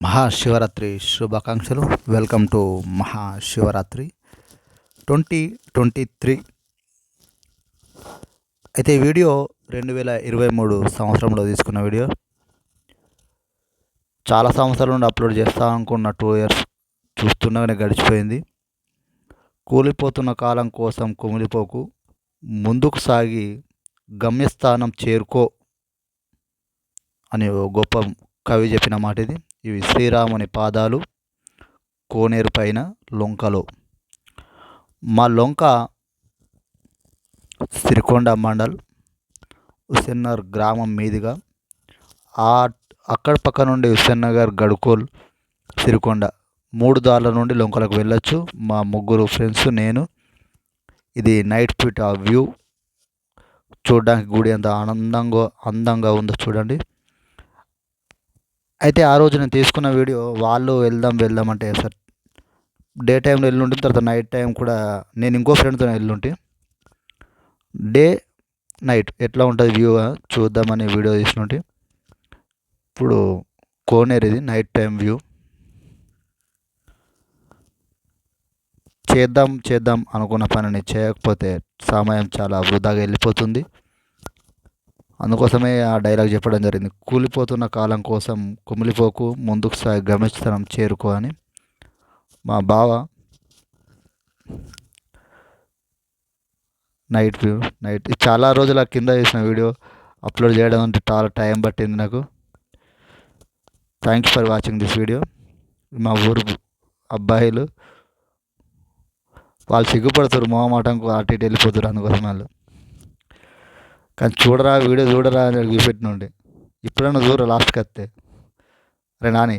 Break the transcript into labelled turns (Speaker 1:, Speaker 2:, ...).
Speaker 1: మహాశివరాత్రి శుభాకాంక్షలు. Welcome to Mahashivratri 2023. అయితే ఈ వీడియో 2023 సంవత్సరంలో తీసుకున్న వీడియో. చాలా సంవత్సరాల నుండి అప్లోడ్ చేస్తా అనుకున్న 2 ఇయర్స్ చూస్తుండగానే గడిచిపోయింది. కూలిపోతున్న కాలం కోసం కుమిలిపోకు, ముందుకు సాగి గమ్యస్థానం చేరుకో అని ఓ గొప్ప కవి చెప్పిన మాట ఇది. ఇవి శ్రీరాముని పాదాలు కోనేరు పైన లొంకలో. మా లొంక సిరికొండ మండల్ హుస్సేన్నగర్ గ్రామం మీదుగా అక్కడ పక్క నుండి హుస్సేన్నగర్, గడుకోల్, సిరికొండ 3 దారుల నుండి లొంకలకు వెళ్ళొచ్చు. మా ముగ్గురు ఫ్రెండ్స్, నేను. ఇది నైట్ పూట వ్యూ చూడడానికి గుడి ఎంత అందంగా ఉందో చూడండి. అయితే ఆ రోజు నేను తీసుకున్న వీడియో, వాళ్ళు వెళ్దాం అంటే సార్ డే టైంలో వెళ్ళుంటే, తర్వాత నైట్ టైం కూడా నేను ఇంకో ఫ్రెండ్తో వెళ్ళుంటే, డే నైట్ ఎట్లా ఉంటుంది వ్యూ చూద్దామని వీడియో తీసుకుంటే, ఇప్పుడు కోనేరు ఇది నైట్ టైం వ్యూ. చేద్దాం అనుకున్న పనిని చేయకపోతే సమయం చాలా వృధాగా వెళ్ళిపోతుంది. అందుకోసమే ఆ డైలాగ్ చెప్పడం జరిగింది. కూలిపోతున్న కాలం కోసం కుమిలిపోకు, ముందుకు సాగి గమ్యస్థానం చేరుకో అని. మా బావ నైట్ చాలా రోజుల కింద చేసిన వీడియో అప్లోడ్ చేయడం అంటే చాలా టైం పట్టింది నాకు. Thank you for watching this video. మా ఊరు అబ్బాయిలు వాళ్ళు సిగ్గుపడతారు, మొహమాటంకు అటు ఇటు వెళ్ళిపోతారు. అందుకోసం వాళ్ళు కానీ వీడియో చూడరా అని చూపెట్టిన ఉండే. ఇప్పుడన్నా చూడరా లాస్ట్కి వస్తే. అరే నాని.